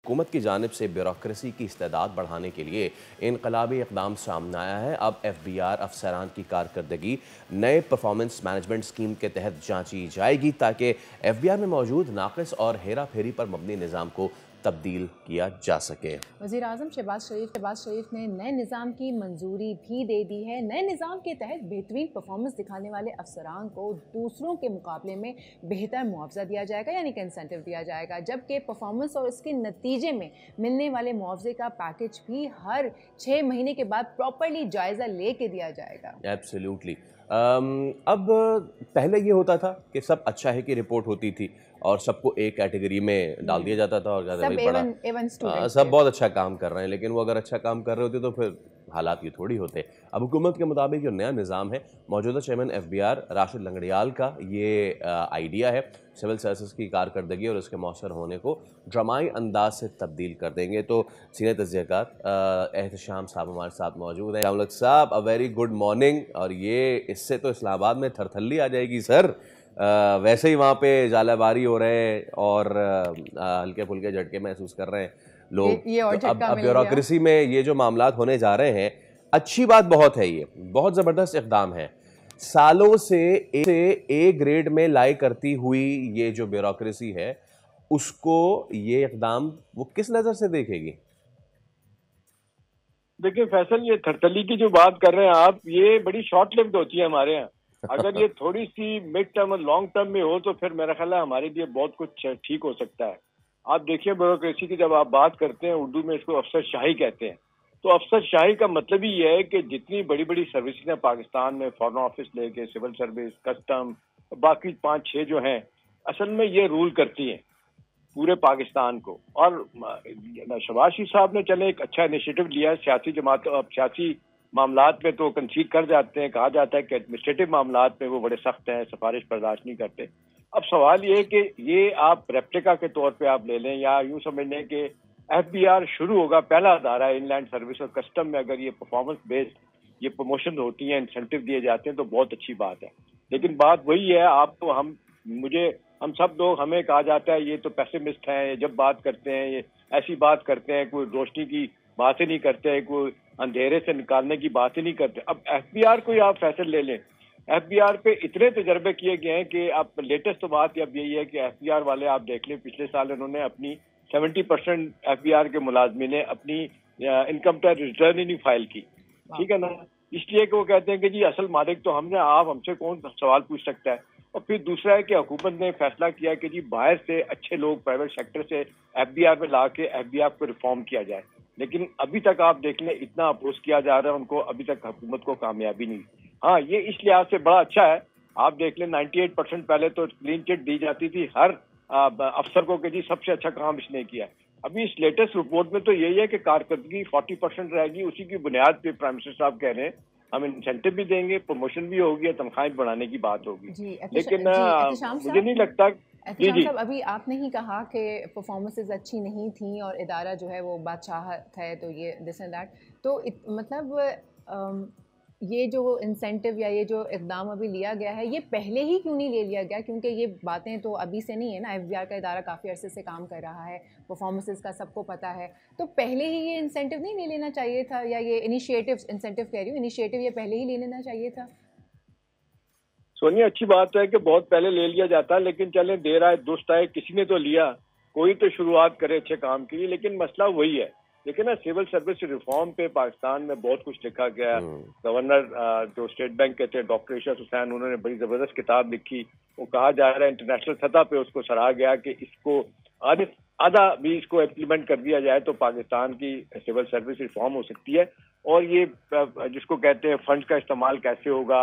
हुकूमत की जानिब से ब्यूरोक्रेसी की इस्तेदाद बढ़ाने के लिए इनकलाबी इकदाम सामने आया है। अब FBR अफसरान की कारकर्दगी नए परफॉर्मेंस मैनेजमेंट स्कीम के तहत जांची जाएगी ताकि FBR में मौजूद नाक़िस और हेरा फेरी पर मबनी निज़ाम को तब्दील किया जा सके। वज़ीर आज़म शहबाज शरीफ ने नए निज़ाम की मंजूरी भी दे दी है। नए निज़ाम के तहत बेहतरीन परफॉर्मेंस दिखाने वाले अफसरान को दूसरों के मुकाबले में बेहतर मुआवजा दिया जाएगा, यानी कि इंसेंटिव दिया जाएगा, जबकि परफॉर्मेंस और इसके नतीजे में मिलने वाले मुआवजे का पैकेज भी हर 6 महीने के बाद प्रॉपरली जायज़ा लेके दिया जाएगा। एब्सोल्युटली। अब पहले ये होता था कि सब अच्छा है की रिपोर्ट होती थी और सबको एक कैटेगरी में डाल दिया जाता था और सब A1 स्टूडेंट सब बहुत अच्छा काम कर रहे हैं, लेकिन वो अगर अच्छा काम कर रहे होते तो फिर हालात ये थोड़ी होते। अब हुकूमत के मुताबिक जो नया निज़ाम है, मौजूदा चेयरमैन FBR राशिद लंगड़ियाल का ये आइडिया है, सिविल सर्विसेज की कारकर्दगी और उसके मौसर होने को ड्रामाई अंदाज से तब्दील कर देंगे। तो सीनियर तजज़ियाकार एहतशाम साहब हमारे साथ मौजूद हैं। अमलक साहब, अ वेरी गुड मॉर्निंग। और ये इससे तो इस्लामाबाद में थरथल्ली आ जाएगी सर। वैसे ही वहाँ पे जालाबारी हो रहे हैं और हल्के फुल्के झटके महसूस कर रहे हैं लोग। ये और तो झटका अब मिल गया। ब्यूरोक्रेसी में ये जो मामलात होने जा रहे हैं, अच्छी बात बहुत है, ये बहुत ज़बरदस्त इक़दाम है। सालों से ए ग्रेड में लाई करती हुई ये जो ब्यूरोक्रेसी है, उसको ये इक़दाम वो किस नज़र से देखेगी? देखिए फैसल, ये थरथली की जो बात कर रहे हैं आप, ये बड़ी शॉर्ट लिव्ड होती है हमारे यहाँ। अगर ये थोड़ी सी मिड टर्म और लॉन्ग टर्म में हो तो फिर मेरा ख्याल है हमारे लिए बहुत कुछ ठीक हो सकता है। आप देखिए ब्यूरोक्रेसी की जब आप बात करते हैं, उर्दू में इसको अफसरशाही कहते हैं। तो अफसरशाही का मतलब ही ये है कि जितनी बड़ी बड़ी सर्विसेज हैं पाकिस्तान में, फॉरेन ऑफिस लेके सिविल सर्विस, कस्टम, बाकी 5-6 जो हैं, असल में ये रूल करती हैं पूरे पाकिस्तान को। और शहबाज शरीफ साहब ने चले एक अच्छा इनिशिएटिव लिया है। सियासी जमातों, अब सियासी मामलात में तो कंसीड कर जाते हैं, कहा जाता है कि एडमिनिस्ट्रेटिव मामलात में वो बड़े सख्त हैं, सिफारिश बर्दाश्त नहीं करते। अब सवाल ये है कि ये आप रेप्लिका के तौर पे आप ले लें या यूं समझ लें कि FBR शुरू होगा, पहला अदारा है इनलैंड सर्विस और कस्टम में, अगर ये परफॉर्मेंस बेस्ड ये प्रमोशन होती हैं, इंसेंटिव दिए जाते हैं तो बहुत अच्छी बात है। लेकिन बात वही है, आप तो हम सब लोग, हमें कहा जाता है ये तो पेसिमिस्ट हैं, ये जब बात करते हैं ये ऐसी बात करते हैं, कोई रोशनी की बात ही नहीं करते, कोई अंधेरे से निकालने की बात ही नहीं करते। अब FBR को ही आप फैसले ले लें, FBR पे इतने तजर्बे किए गए हैं कि आप लेटेस्ट तो बात अब यही है कि FBR वाले आप देख लें, पिछले साल उन्होंने अपनी 70% FBR के मुलाजमी ने अपनी इनकम टैक्स रिटर्न ही नहीं फाइल की। ठीक है ना, इसलिए कि वो कहते हैं कि जी असल मालिक तो हमने, आप हमसे कौन सवाल पूछ सकता है। और फिर दूसरा है कि हुकूमत ने फैसला किया कि जी बाहर से अच्छे लोग प्राइवेट सेक्टर से FBR में ला के FBR को रिफॉर्म किया जाए। लेकिन अभी तक आप देख लें इतना अपोज किया जा रहा है उनको, अभी तक हुकूमत को कामयाबी नहीं। हाँ, ये इस लिहाज से बड़ा अच्छा है। आप देख लें 98% पहले तो क्लीन चिट दी जाती थी हर अफसर को कि जी सबसे अच्छा काम इसने किया। अभी इस लेटेस्ट रिपोर्ट में तो यही है कि कारकर्दगी 40% रहेगी, उसी की बुनियाद पे प्राइम मिनिस्टर साहब कह रहे हैं हम इंसेंटिव भी देंगे, प्रमोशन भी होगी, तनख्वाहें बढ़ाने की बात होगी। लेकिन मुझे नहीं लगता। जी जी साहब, अभी आपने ही कहा कि परफॉर्मेंसेस अच्छी नहीं थी और इदारा जो है वो बादशाहत है, तो ये दिस एंड दैट, तो मतलब ये जो इंसेंटिव या ये जो इक़दाम अभी लिया गया है, ये पहले ही क्यों नहीं ले लिया गया? क्योंकि ये बातें तो अभी से नहीं है ना, FBR का इदारा काफ़ी अरसे से काम कर रहा है, परफॉर्मेंसेस का सबको पता है, तो पहले ही ये इंसेंटिव नहीं ले लेना चाहिए था? या ये इंसेंटिव कह रही हूँ, इनिशिएटिव ये पहले ही ले लेना चाहिए था? सोनिया, अच्छी बात है कि बहुत पहले ले लिया जाता, लेकिन चले देर आए दुरुस्त आए, किसी ने तो लिया, कोई तो शुरुआत करे अच्छे काम की। लेकिन मसला वही है, लेकिन ना सिविल सर्विस रिफॉर्म पे पाकिस्तान में बहुत कुछ लिखा गया। गवर्नर जो स्टेट बैंक के थे डॉक्टर इशरत हुसैन, उन्होंने बड़ी जबरदस्त किताब लिखी। वो कहा जा रहा है इंटरनेशनल सतह पे उसको सराहा गया कि इसको आधा भी इसको इम्प्लीमेंट कर दिया जाए तो पाकिस्तान की सिविल सर्विस रिफॉर्म हो सकती है। और ये जिसको कहते हैं फंड का इस्तेमाल कैसे होगा,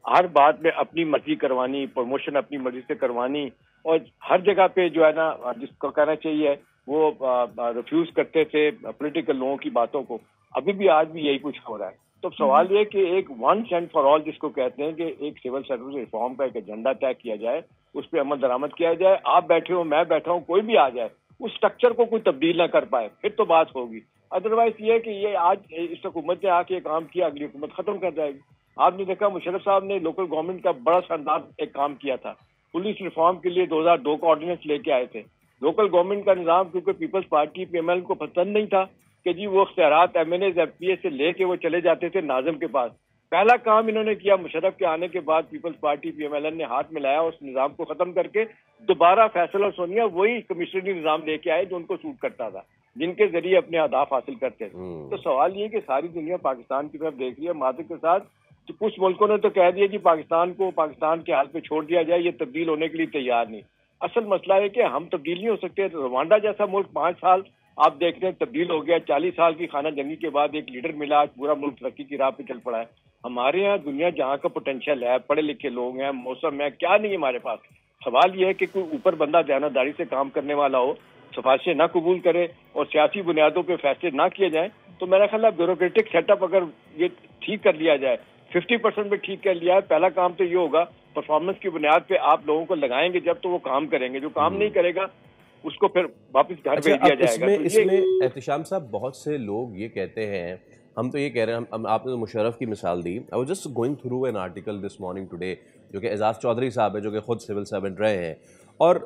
हर बात में अपनी मर्जी करवानी, प्रमोशन अपनी मर्जी से करवानी, और हर जगह पे जो है ना जिसको कहना चाहिए वो रिफ्यूज करते थे पॉलिटिकल लोगों की बातों को। अभी भी आज भी यही कुछ हो रहा है। तो सवाल ये कि एक वंस एंड फॉर ऑल जिसको कहते हैं कि एक सिविल सर्विस रिफॉर्म का एक एजेंडा तय किया जाए, उस पर अमल दरामद किया जाए। आप बैठे हो, मैं बैठा हूँ, कोई भी आ जाए, उस स्ट्रक्चर को कोई तब्दील ना कर पाए, फिर तो बात होगी। अदरवाइज ये है कि ये आज इस हुकूमत ने आके काम किया, अगली हुकूमत खत्म कर जाएगी। आपने देखा मुशर्रफ साहब ने लोकल गवर्नमेंट का बड़ा शानदार एक काम किया था, पुलिस रिफॉर्म के लिए 2002 का ऑर्डिनेंस लेके आए थे। लोकल गवर्नमेंट का निज़ाम, क्योंकि पीपल्स पार्टी PML को पसंद नहीं था कि जी वो इख्तियारात MNAs FPA से लेके वो चले जाते थे नाज़िम के पास। पहला काम इन्होंने किया, मुशर्रफ के आने के बाद पीपल्स पार्टी PMLN ने हाथ मिलाया, उस निज़ाम को खत्म करके दोबारा फैसल और सोनिया वही कमिश्नरी निज़ाम लेके आए जो उनको सूट करता था, जिनके जरिए अपने अहदाफ हासिल करते थे। तो सवाल ये कि सारी दुनिया पाकिस्तान की तरफ देख रही है मादिक के साथ। तो कुछ मुल्कों ने तो कह दिया कि पाकिस्तान को पाकिस्तान के हाल पे छोड़ दिया जाए, ये तब्दील होने के लिए तैयार नहीं। असल मसला है कि हम तब्दील नहीं हो सकते। रवांडा जैसा मुल्क 5 साल आप देख रहे हैं तब्दील हो गया, 40 साल की खाना जंगी के बाद एक लीडर मिला, आज पूरा मुल्क तरक्की की राह पे चल पड़ा है। हमारे यहाँ दुनिया जहाँ का पोटेंशियल है, पढ़े लिखे लोग हैं, मौसम है, क्या नहीं है हमारे पास। सवाल ये है कि कोई ऊपर बंदा दयानतदारी से काम करने वाला हो, सिफारिशें ना कबूल करे और सियासी बुनियादों पे फैसले ना किए जाएं, तो मेरा ख्याल है ब्यूरोक्रेटिक सेटअप अगर ये ठीक कर लिया जाए, 50% में ठीक कर लिया है, पहला काम तो ये होगा परफॉर्मेंस की बुनियाद पे आप लोगों को लगाएंगे जब तो वो काम करेंगे, जो काम नहीं करेगा उसको फिर वापस घर भेज दिया जाएगा। इसमें एहतिशाम साहब, बहुत से लोग ये कहते हैं, हम तो ये कह रहे हैं, आपने तो मुशर्रफ की मिसाल दी। I was just going through an article this morning today, जो कि एजाज चौधरी साहब है, जो कि खुद सिविल सर्वेंट रहे हैं, और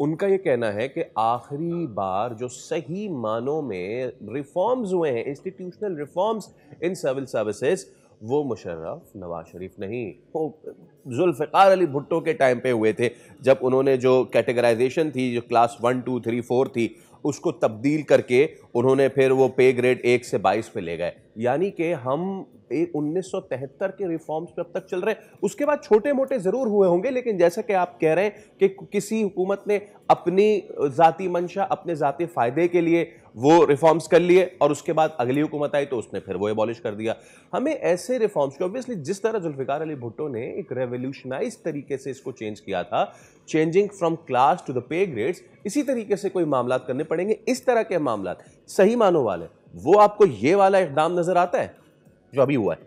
उनका ये कहना है कि आखिरी बार जो सही मानों में रिफॉर्म्स हुए हैं, institutional reforms in civil services, वो मुशर्रफ नवाज शरीफ नहीं, वो जुल्फ़िकार अली भुट्टो के टाइम पे हुए थे, जब उन्होंने जो कैटेगराइजेशन थी, जो क्लास 1 2 3 4 थी, उसको तब्दील करके उन्होंने फिर वो पे ग्रेड 1 से 22 पे ले गए। यानी कि हम 1973 के रिफॉर्म्स पे अब तक चल रहे हैं। उसके बाद छोटे मोटे ज़रूर हुए होंगे, लेकिन जैसा कि आप कह रहे हैं कि किसी हुकूमत ने अपनी ज़ाती मंशा, अपने ज़ाती फ़ायदे के लिए वो रिफॉर्म्स कर लिए, और उसके बाद अगली हुकूमत आई तो उसने फिर वो एबॉलिश कर दिया। हमें ऐसे रिफॉर्म्स को, ऑब्वियसली जिस तरह जुल्फ़िकार अली भुट्टो ने एक रेवोल्यूशनाइज तरीके से इसको चेंज किया था, changing from class to the pay grades, इसी तरीके से कोई मामला करने पड़ेंगे। इस तरह के मामला सही मानों वाले, वो आपको ये वाला इक़दाम नजर आता है जो अभी हुआ है?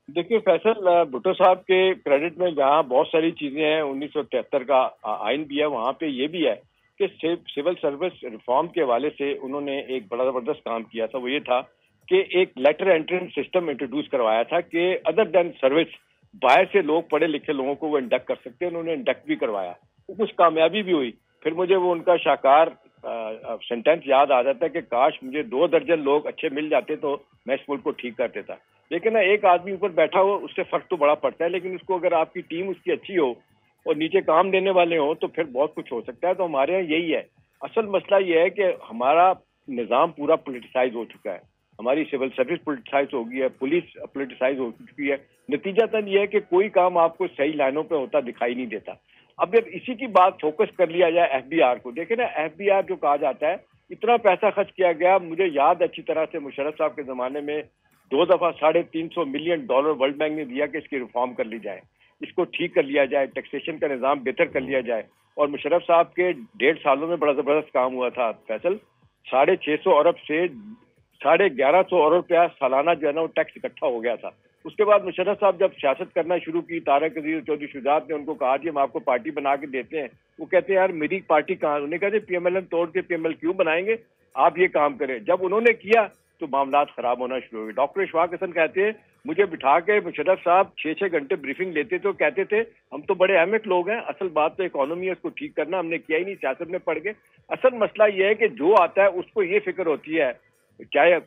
देखिए फैसल, भुट्टो साहब के क्रेडिट में जहाँ बहुत सारी चीजें हैं, 1973 का आइन भी है, वहाँ पे ये भी है कि सिविल सर्विस रिफॉर्म के हवाले से उन्होंने एक बड़ा जबरदस्त काम किया था। वो ये था कि एक लेटर एंट्रेंस सिस्टम इंट्रोड्यूस करवाया था कि अदर देन सर्विस बाहर से लोग, पढ़े लिखे लोगों को वो इंडक्ट कर सकते हैं। उन्होंने इंडक्ट भी करवाया, तो कुछ कामयाबी भी हुई। फिर मुझे वो उनका शाकार सेंटेंस याद आ जाता है कि काश मुझे 2 दर्जन लोग अच्छे मिल जाते तो मैं इस मुल्क को ठीक कर देता। लेकिन ना, एक आदमी ऊपर बैठा हो उससे फर्क तो बड़ा पड़ता है, लेकिन उसको अगर आपकी टीम उसकी अच्छी हो और नीचे काम देने वाले हो तो फिर बहुत कुछ हो सकता है। तो हमारे यहाँ यही है। असल मसला ये है कि हमारा निज़ाम पूरा पोलिटिसाइज हो चुका है, हमारी सिविल सर्विस पोलिटिसाइज हो गई है, पुलिस पोलिटिसाइज हो चुकी है। नतीजातन ये है कि कोई काम आपको सही लाइनों पे होता दिखाई नहीं देता। अब जब इसी की बात फोकस कर लिया जाए FBR को, देखे ना, FBR जो कहा जाता है, इतना पैसा खर्च किया गया। मुझे याद अच्छी तरह से मुशर्रफ साहब के जमाने में 2 दफा $350 मिलियन वर्ल्ड बैंक ने दिया कि इसकी रिफॉर्म कर ली जाए, इसको ठीक कर लिया जाए, टैक्सेशन का निज़ाम बेहतर कर लिया जाए। और मुशर्रफ साहब के 1.5 सालों में बड़ा जबरदस्त काम हुआ था फैसल। 650 अरब से 1150 अरब रुपया सालाना जो है ना वो टैक्स इकट्ठा हो गया था। उसके बाद मुशर्रफ साहब जब सियासत करना शुरू की, तारक अजीज चौधरी शुजात ने उनको कहा कि हम आपको पार्टी बना के देते हैं। वो कहते हैं यार मेरी पार्टी कहाँ? उन्होंने कहा PMLN तोड़ के PML क्यों बनाएंगे, आप ये काम करें। जब उन्होंने किया तो मामला खराब होना शुरू हो गए। डॉक्टर इशफाक हसन कहते हैं मुझे बिठा के मुशर्रफ साहब 6-6 घंटे ब्रीफिंग लेते तो कहते थे हम तो बड़े अहमियत लोग हैं, असल बात तो इकोनॉमी है, उसको ठीक करना। हमने किया ही नहीं, सियासत में पड़ गए। असल मसला ये है कि जो आता है उसको ये फिक्र होती है, चाहे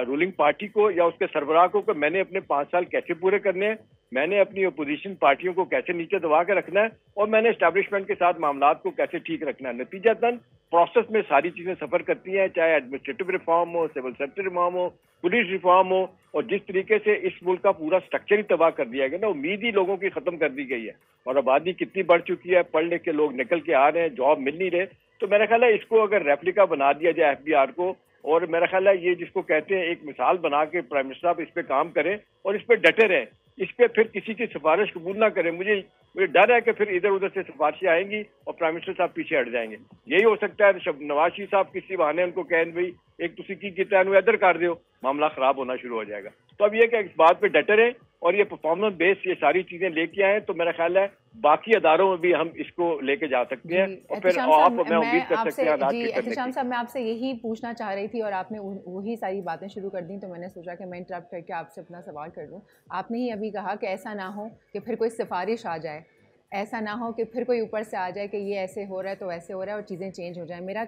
रूलिंग पार्टी को या उसके सरबराह को, कि मैंने अपने 5 साल कैसे पूरे करने हैं, मैंने अपनी अपोजिशन पार्टियों को कैसे नीचे दबा के रखना है, और मैंने एस्टैब्लिशमेंट के साथ मामलात को कैसे ठीक रखना है। नतीजतन प्रोसेस में सारी चीजें सफर करती हैं, चाहे एडमिनिस्ट्रेटिव रिफॉर्म हो, सिविल सेक्टर रिफॉर्म हो, पुलिस रिफॉर्म हो। और जिस तरीके से इस मुल्क का पूरा स्ट्रक्चर ही तबाह कर दिया गया ना, उम्मीद ही लोगों की खत्म कर दी गई है। और आबादी कितनी बढ़ चुकी है, पढ़ लिख के लोग निकल के आ रहे हैं, जॉब मिल नहीं रहे। तो मेरा ख्याल है इसको अगर रेप्लिका बना दिया जाए FBR को, और मेरा ख्याल है ये जिसको कहते हैं एक मिसाल बना के प्राइम मिनिस्टर साहब इस पे काम करें और इस पे डटे रहें, इस पे फिर किसी की सिफारिश कबूल ना करें। मुझे डर है कि फिर इधर उधर से सिफारिशें आएंगी और प्राइम मिनिस्टर साहब पीछे हट जाएंगे। यही हो सकता है नवाज शरीफ साहब किसी बहाने उनको कहें भाई एक तुसी की किता इधर कर दो, मामला खराब होना शुरू हो जाएगा। तो अब ये कि इस बात पे डटे रहें और ये परफॉर्मेंस बेस ये सारी चीजें लेके आए, तो मेरा ख्याल है बाकी अदारों में भी हम इसको लेके जा सकते हैं। और फिर आप मैं उम्मीद कर सकते हैं जी एहतिशाम साहब, मैं आपसे यही पूछना चाह रही थी और आपने वही सारी बातें शुरू कर दी, तो मैंने सोचा कि मैं इंटरप्ट करके आपसे अपना सवाल कर लूँ। आपने ही अभी कहा कि ऐसा ना हो कि फिर कोई सिफारिश आ जाए ऐसा ना हो कि फिर कोई ऊपर से आ जाए कि ये ऐसे हो रहा है तो ऐसे हो रहा है और चीज़ें चेंज हो जाए। मेरा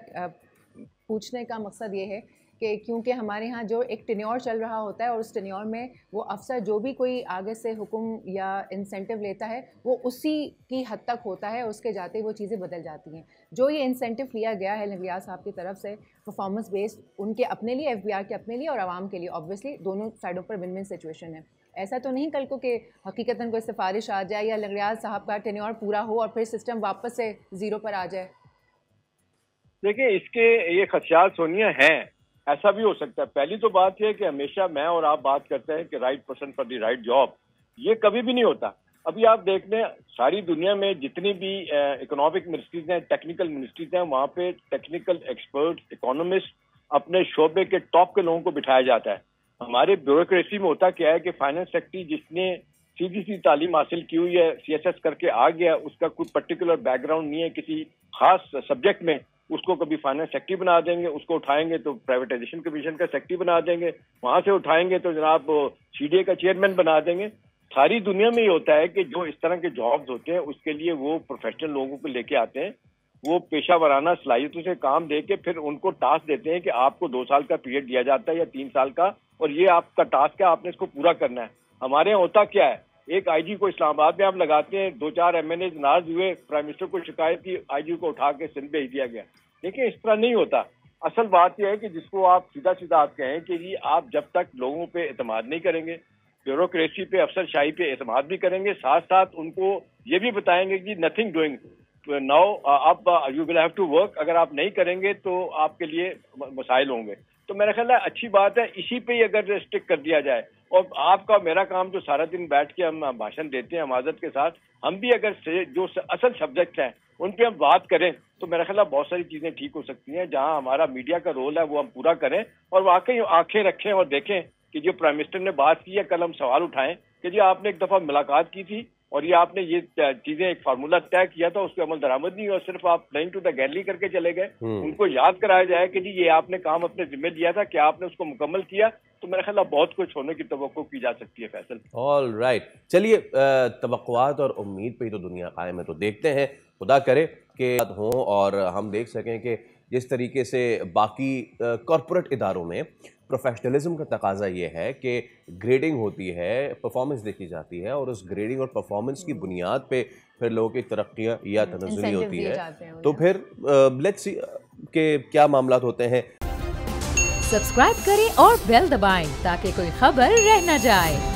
पूछने का मकसद ये है कि क्योंकि हमारे यहाँ जो एक टेन्योर चल रहा होता है और उस टेन्योर में वो अफसर जो भी कोई आगे से हुक्म या इंसेंटिव लेता है वो उसी की हद तक होता है, उसके जाते ही वो चीज़ें बदल जाती हैं। जो ये इंसेंटिव लिया गया है लंगड़ियाल साहब की तरफ से परफॉर्मेंस बेस्ड, उनके अपने लिए, FBR के अपने लिए और आवाम के लिए, ऑब्वियसली दोनों साइडों पर विन विन सिचुएशन है। ऐसा तो नहीं कल को कि हकीकतन कोई सिफारिश आ जाए या लंगड़ियाल साहब का टेन्योर पूरा हो और फिर सिस्टम वापस से ज़ीरो पर आ जाए। देखिए, इसके ये खदशात सोनिया हैं, ऐसा भी हो सकता है। पहली तो बात यह है कि हमेशा मैं और आप बात करते हैं कि right person for the right job, ये कभी भी नहीं होता। अभी आप देख लें, सारी दुनिया में जितनी भी इकोनॉमिक मिनिस्ट्रीज हैं, टेक्निकल मिनिस्ट्रीज हैं, वहाँ पे टेक्निकल एक्सपर्ट, इकोनॉमिस्ट, अपने शोबे के टॉप के लोगों को बिठाया जाता है। हमारे ब्यूरोक्रेसी में होता क्या है कि फाइनेंस सेक्रेटरी जिसने सीधी सी तालीम हासिल की हुई है, CSS करके आ गया, उसका कोई पर्टिकुलर बैकग्राउंड नहीं है किसी खास सब्जेक्ट में, उसको कभी फाइनेंस सेक्रेटरी बना देंगे, उसको उठाएंगे तो प्राइवेटाइजेशन कमीशन का सेक्रेटरी बना देंगे, वहां से उठाएंगे तो जनाब CDA का चेयरमैन बना देंगे। सारी दुनिया में ये होता है कि जो इस तरह के जॉब्स होते हैं उसके लिए वो प्रोफेशनल लोगों को लेके आते हैं, वो पेशा वराना सलाहियतों से काम दे के फिर उनको टास्क देते हैं कि आपको 2 साल का पीरियड दिया जाता है या 3 साल का, और ये आपका टास्क है, आपने इसको पूरा करना है। हमारे यहाँ होता क्या है, एक IG को इस्लामाबाद में आप लगाते हैं, 2-4 MNA नाराज हुए, प्राइम मिनिस्टर को शिकायत की, IG को उठा के सिंध भेज दिया गया। देखिए, इस तरह नहीं होता। असल बात यह है कि जिसको आप सीधा सीधा आप कहें कि जी आप जब तक लोगों पे एतमाद नहीं करेंगे, ब्यूरोक्रेसी पे, अफसरशाही पे एतमाद भी करेंगे, साथ साथ उनको ये भी बताएंगे कि नथिंग डूइंग नाउ, आप you will have to work, अगर आप नहीं करेंगे तो आपके लिए मसाइल होंगे। तो मेरा ख्याल है अच्छी बात है, इसी पे ही अगर स्टिक कर दिया जाए, और आपका मेरा काम जो सारा दिन बैठ के हम भाषण देते हैं हमाजत के साथ, हम भी अगर जो असल सब्जेक्ट हैं उन पे हम बात करें तो मेरा ख्याल है बहुत सारी चीजें ठीक हो सकती हैं। जहां हमारा मीडिया का रोल है वो हम पूरा करें और वाकई आंखें रखें और देखें कि जो प्राइम मिनिस्टर ने बात की है, कल हम सवाल उठाएं कि जी आपने एक दफा मुलाकात की थी और ये आपने ये चीजें एक फार्मूला तय किया था, उस पर अमल दरामद नहीं हुआ, सिर्फ आप प्लेइंग टू द गैलरी करके चले गए। उनको याद कराया जाए कि जी ये आपने काम अपने जिम्मे लिया था, क्या आपने उसको मुकम्मल किया, तो मेरा ख्याल बहुत कुछ होने की तवक्को की जा सकती है। फैसल, ऑल राइट, चलिए तवक्कुआत और उम्मीद पे ही तो दुनिया कायम है, तो देखते हैं, खुदा करे कि हों और हम देख सकें कि जिस तरीके से बाकी कॉरपोरेट इदारों में प्रोफेशनलिज्म का तकाजा ये है कि ग्रेडिंग होती है, परफॉर्मेंस देखी जाती है और उस ग्रेडिंग और परफॉर्मेंस की बुनियाद पे फिर लोगों की तरक्कियाँ या तनज़्ज़ुली होती है, तो फिर लेट्स सी के क्या मामला होते हैं। सब्सक्राइब करें और बेल दबाएं ताकि कोई खबर रह न जाए।